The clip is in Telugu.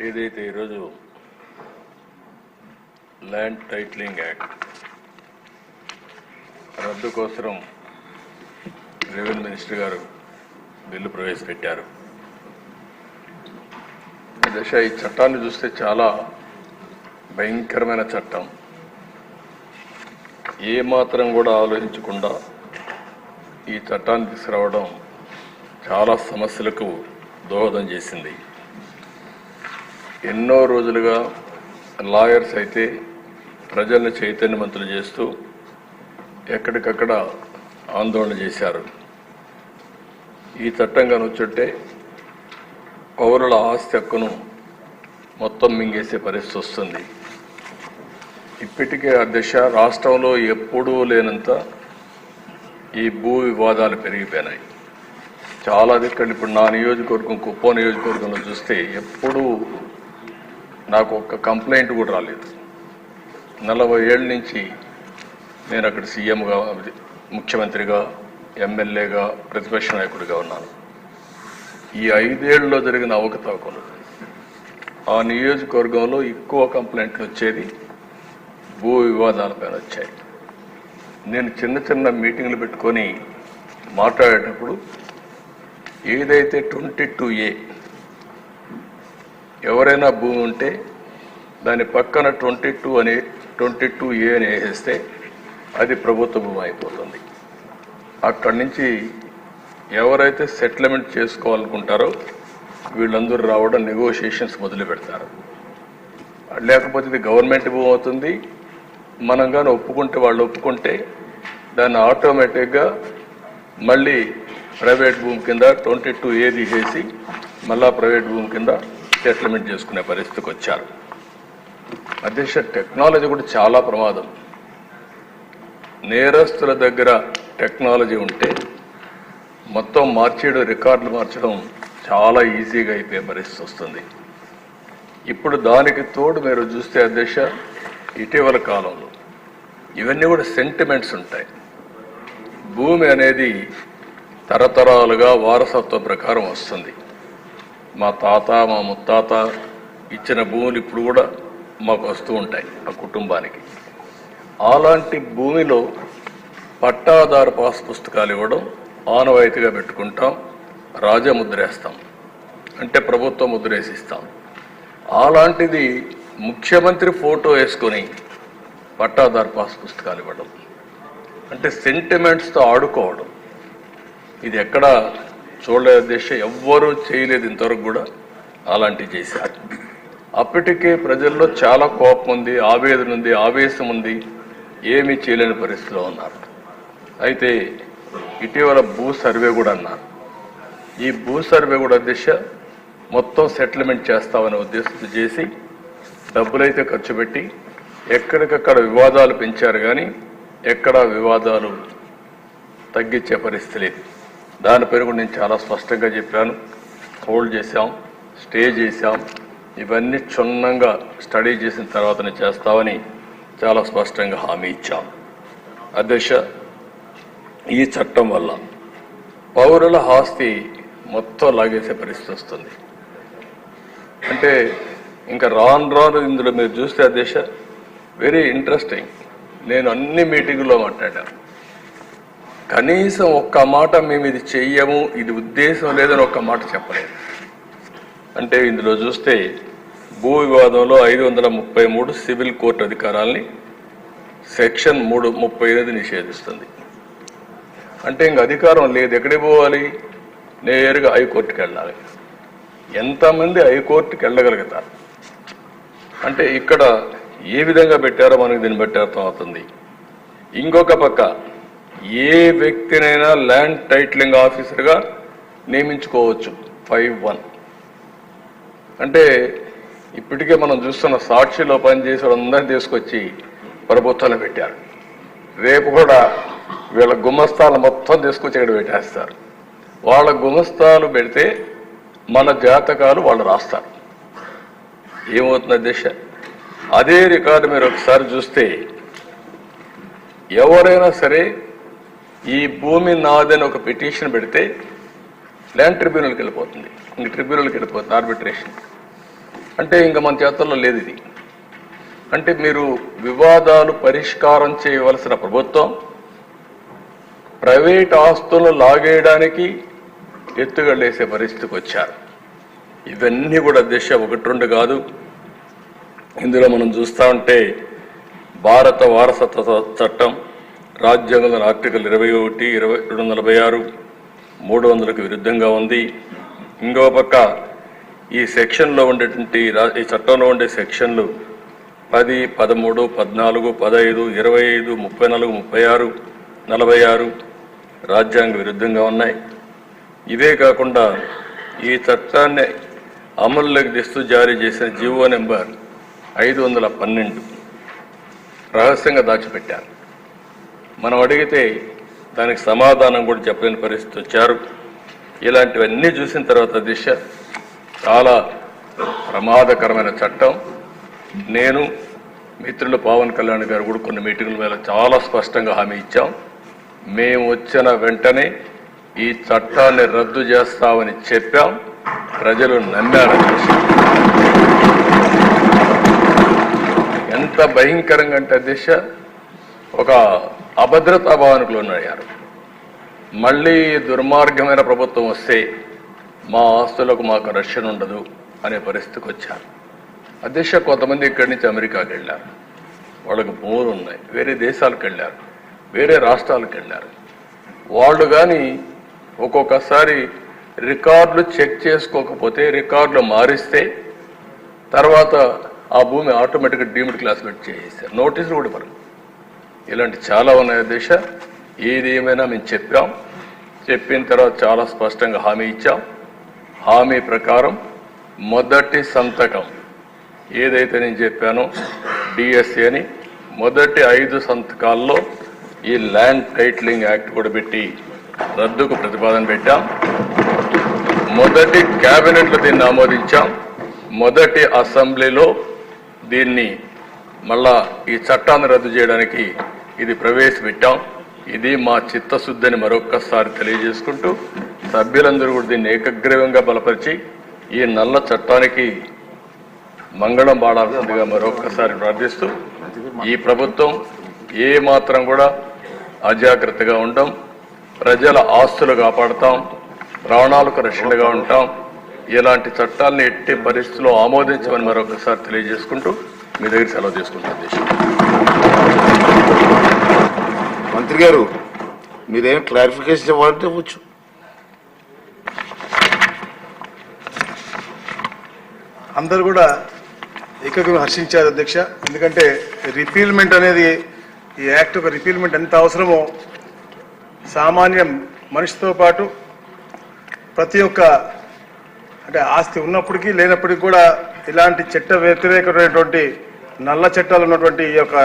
ఏదైతే ఈరోజు ల్యాండ్ టైటిలింగ్ యాక్ట్ రద్దు కోసం రెవెన్యూ మినిస్టర్ గారు బిల్లు ప్రవేశపెట్టారు. ఈ చట్టాన్ని చూస్తే చాలా భయంకరమైన చట్టం. ఏ మాత్రం కూడా ఆలోచించకుండా ఈ చట్టాన్ని తీసుకురావడం చాలా సమస్యలకు దోహదం చేసింది. ఎన్నో రోజులుగా లాయర్స్ అయితే ప్రజలను చైతన్యవంతులు చేస్తూ ఎక్కడికక్కడ ఆందోళన చేశారు. ఈ చట్టం కనుచుంటే పౌరుల ఆస్తి హక్కును మొత్తం మింగేసే పరిస్థితి వస్తుంది. ఇప్పటికే అధ్యక్ష రాష్ట్రంలో ఎప్పుడూ లేనంత ఈ భూ వివాదాలు పెరిగిపోయినాయి. చాలా దిక్కలు ఇప్పుడు నా నియోజకవర్గం కుప్పం నియోజకవర్గంలో చూస్తే ఎప్పుడూ నాకు ఒక్క కంప్లైంట్ కూడా రాలేదు. 40 ఏళ్ళ నుంచి నేను అక్కడ సీఎంగా, ముఖ్యమంత్రిగా, ఎమ్మెల్యేగా, ప్రతిపక్ష నాయకుడిగా ఉన్నాను. ఈ 5 ఏళ్లలో జరిగిన అవకతవకలు ఆ నియోజకవర్గంలో ఎక్కువ కంప్లైంట్లు వచ్చేది భూ వివాదాలపైన వచ్చాయి. నేను చిన్న చిన్న మీటింగ్లు పెట్టుకొని మాట్లాడేటప్పుడు ఏదైతే 22A ఎవరైనా భూమి ఉంటే దాని పక్కన 22A అని వేసేస్తే అది ప్రభుత్వ భూమి అయిపోతుంది. అక్కడి నుంచి ఎవరైతే సెటిల్మెంట్ చేసుకోవాలనుకుంటారో వీళ్ళందరూ రావడం, నెగోషియేషన్స్ మొదలు పెడతారు. లేకపోతే ఇది గవర్నమెంట్ భూమి అవుతుంది. మనం కానీ ఒప్పుకుంటే, వాళ్ళు ఒప్పుకుంటే దాన్ని ఆటోమేటిక్గా మళ్ళీ ప్రైవేట్ భూమి కింద 22A తీసేసి మళ్ళా ప్రైవేట్ భూమి కింద సెటిల్మెంట్ చేసుకునే పరిస్థితికి వచ్చారు. అధ్యక్ష, టెక్నాలజీ కూడా చాలా ప్రమాదం. నేరస్తుల దగ్గర టెక్నాలజీ ఉంటే మొత్తం మార్చేయడం, రికార్డులు మార్చడం చాలా ఈజీగా అయిపోయే పరిస్థితి వస్తుంది. ఇప్పుడు దానికి తోడు మీరు చూస్తే అధ్యక్ష, ఇటీవల కాలంలో ఇవన్నీ కూడా సెంటిమెంట్స్ ఉంటాయి. భూమి అనేది తరతరాలుగా వారసత్వ ప్రకారం వస్తుంది. మా తాత, మా ముత్తాత ఇచ్చిన భూములు ఇప్పుడు కూడా మాకు వస్తూ ఉంటాయి ఆ కుటుంబానికి. అలాంటి భూమిలో పట్టాదారు పాస్ పుస్తకాలు ఇవ్వడం ఆనవాయితీగా పెట్టుకుంటాం. రాజముద్రేస్తాం, అంటే ప్రభుత్వం ముద్రేసిస్తాం. అలాంటిది ముఖ్యమంత్రి ఫోటో వేసుకొని పట్టాదారు పాస్ పుస్తకాలు ఇవ్వడం అంటే సెంటిమెంట్స్తో ఆడుకోవడం. ఇది ఎక్కడ చూడలేదు అధ్యక్ష, ఎవ్వరూ చేయలేదు ఇంతవరకు కూడా. అలాంటివి చేశారు. అప్పటికే ప్రజల్లో చాలా కోపం ఉంది, ఆవేదన ఉంది, ఆవేశం ఉంది. ఏమీ చేయలేని పరిస్థితిలో ఉన్నారు. అయితే ఇటీవల భూ సర్వే కూడా అన్నారు. ఈ భూ సర్వే కూడా అధ్యక్ష మొత్తం సెటిల్మెంట్ చేస్తామనే ఉద్దేశంతో చేసి డబ్బులైతే ఖర్చు పెట్టి ఎక్కడికక్కడ వివాదాలు పెంచారు, కానీ ఎక్కడా వివాదాలు తగ్గించే పరిస్థితి లేదు. దానిపైన కూడా నేను చాలా స్పష్టంగా చెప్పాను. హోల్డ్ చేశాం, స్టే చేశాం. ఇవన్నీ క్షుణ్ణంగా స్టడీ చేసిన తర్వాతనే చేస్తామని చాలా స్పష్టంగా హామీ ఇచ్చాం. అధ్యక్ష, ఈ చట్టం వల్ల పౌరుల ఆస్తి మొత్తం లాగేసే పరిస్థితి వస్తుంది. అంటే ఇంకా రాను ఇందులో మీరు చూస్తే అధ్యక్ష వెరీ ఇంట్రెస్టింగ్. నేను అన్ని మీటింగుల్లో మాట్లాడాను. కనీసం ఒక్క మాట మేము ఇది చెయ్యము, ఇది ఉద్దేశం లేదని ఒక్క మాట చెప్పలేదు. అంటే ఇందులో చూస్తే భూ వివాదంలో 533 సివిల్ కోర్టు అధికారాలని సెక్షన్ 335 నిషేధిస్తుంది. అంటే ఇంక అధికారం లేదు. ఎక్కడికి పోవాలి? నేరుగా హైకోర్టుకి వెళ్ళాలి. ఎంతమంది హైకోర్టుకి వెళ్ళగలుగుతారు? అంటే ఇక్కడ ఏ విధంగా పెట్టారో మనకు దీన్ని బట్టి అర్థమవుతుంది. ఇంకొక పక్క ఏ వ్యక్తినైనా ల్యాండ్ టైటిలింగ్ ఆఫీసర్గా నియమించుకోవచ్చు 5(1). అంటే ఇప్పటికే మనం చూస్తున్న సాక్షిలో పనిచేసే అందరినీ తీసుకొచ్చి ప్రభుత్వాలు పెట్టారు. రేపు కూడా వీళ్ళ గుమస్తాలు మొత్తం తీసుకొచ్చి ఇక్కడ పెట్టేస్తారు. వాళ్ళ గుమస్తాలు పెడితే మన జాతకాలు వాళ్ళు రాస్తారు. ఏమవుతుంది అధ్యక్ష? అదే రికార్డు మీరు ఒకసారి చూస్తే ఎవరైనా సరే ఈ భూమి నాదని ఒక పిటిషన్ పెడితే ల్యాండ్ ట్రిబ్యునల్కి వెళ్ళిపోతుంది. ఇంక ట్రిబ్యునల్కి వెళ్ళిపోతుంది, ఆర్బిట్రేషన్. అంటే ఇంకా మన చేతుల్లో లేదు ఇది. అంటే మీరు వివాదాలు పరిష్కారం చేయవలసిన ప్రభుత్వం ప్రైవేట్ ఆస్తులను లాగేయడానికి ఎత్తుగడేసే పరిస్థితికి వచ్చారు. ఇవన్నీ కూడా దిశ 1-2 కాదు. ఇందులో మనం చూస్తూ ఉంటే భారత వారసత్వ చట్టం రాజ్యాంగంలోని ఆర్టికల్ 21, 246, 300కు విరుద్ధంగా ఉంది. ఇంకో పక్క ఈ సెక్షన్లో ఉండేటువంటి ఈ చట్టంలో ఉండే సెక్షన్లు 10, 13, 14, 15, 25, 34, 36, 46 రాజ్యాంగ విరుద్ధంగా ఉన్నాయి. ఇవే కాకుండా ఈ చట్టాన్ని అమల్లోకి తెస్తూ జారీ చేసిన జీవో నెంబర్ 512 రహస్యంగా దాచిపెట్టారు. మనం అడిగితే దానికి సమాధానం కూడా చెప్పలేని పరిస్థితి వచ్చారు. ఇలాంటివన్నీ చూసిన తర్వాత దిశ చాలా ప్రమాదకరమైన చట్టం. నేను మిత్రులు పవన్ కళ్యాణ్ గారు కూడా కొన్ని మీటింగుల మీద చాలా స్పష్టంగా హామీ ఇచ్చాం. మేము వచ్చిన వెంటనే ఈ చట్టాన్ని రద్దు చేస్తామని చెప్పాం. ప్రజలు నమ్మారు. ఎంత భయంకరంగా అంటే దిశ ఒక అభద్రతా భావనకు లోనయ్యారు. మళ్ళీ దుర్మార్గమైన ప్రభుత్వం వస్తే మా ఆస్తులకు మాకు రక్షణ ఉండదు అనే పరిస్థితికి వచ్చారు. అధ్యక్ష కొంతమంది ఇక్కడి నుంచి అమెరికాకి వెళ్ళారు, వాళ్ళకి భూములు ఉన్నాయి, వేరే దేశాలకు వెళ్ళారు, వేరే రాష్ట్రాలకు వెళ్ళారు. వాళ్ళు కానీ ఒక్కొక్కసారి రికార్డులు చెక్ చేసుకోకపోతే రికార్డులు మారిస్తే తర్వాత ఆ భూమి ఆటోమేటిక్గా డీమ్డ్ క్లాసిఫైడ్ చేసేస్తారు, నోటీసులు కూడా ఇవ్వరు. ఇలాంటి చాలా ఉన్నాయి దేశ. ఏది ఏమైనా మేము చెప్పాం, చెప్పిన తర్వాత చాలా స్పష్టంగా హామీ ఇచ్చాం. హామీ ప్రకారం మొదటి సంతకం ఏదైతే నేను చెప్పానో డిఎస్సి అని మొదటి 5 సంతకాల్లో ఈ ల్యాండ్ టైటిలింగ్ యాక్ట్ కూడా పెట్టి రద్దుకు ప్రతిపాదన పెట్టాం. మొదటి క్యాబినెట్లో దీన్ని ఆమోదించాం. మొదటి అసెంబ్లీలో దీన్ని మళ్ళా ఈ చట్టాన్ని రద్దు చేయడానికి ఇది ప్రవేశపెట్టాం. ఇది మా చిత్తశుద్ధిని మరొక్కసారి తెలియజేసుకుంటూ సభ్యులందరూ కూడా దీన్ని ఏకగ్రీవంగా బలపరిచి ఈ నల్ల చట్టానికి మంగళం పాడాల్సిందిగా మరొక్కసారి ప్రార్థిస్తూ, ఈ ప్రభుత్వం ఏ మాత్రం కూడా అజాగ్రత్తగా ఉండం, ప్రజల ఆస్తులు కాపాడుతాం, ప్రాణాలకు రక్షణగా ఉంటాం. ఇలాంటి చట్టాలను ఎట్టి పరిస్థితుల్లో ఆమోదించమని మరొకసారి తెలియజేసుకుంటూ మీ దగ్గర సెలవు తీసుకుంటాను. మంత్రి గారు మీరేం క్లారిఫికేషన్ ఇవ్వాలంటే ఇవ్వచ్చు. అందరూ కూడా ఏకగ్రీవం హర్షించారు అధ్యక్ష. ఎందుకంటే రిపీల్మెంట్ అనేది ఈ యాక్ట్ ఒక రిపీల్మెంట్ ఎంత అవసరమో సామాన్య మనిషితో పాటు ప్రతి ఒక్క అంటే ఆస్తి ఉన్నప్పటికీ లేనప్పటికీ కూడా ఇలాంటి చట్ట వ్యతిరేకమైనటువంటి నల్ల చట్టాలు ఉన్నటువంటి ఈ యొక్క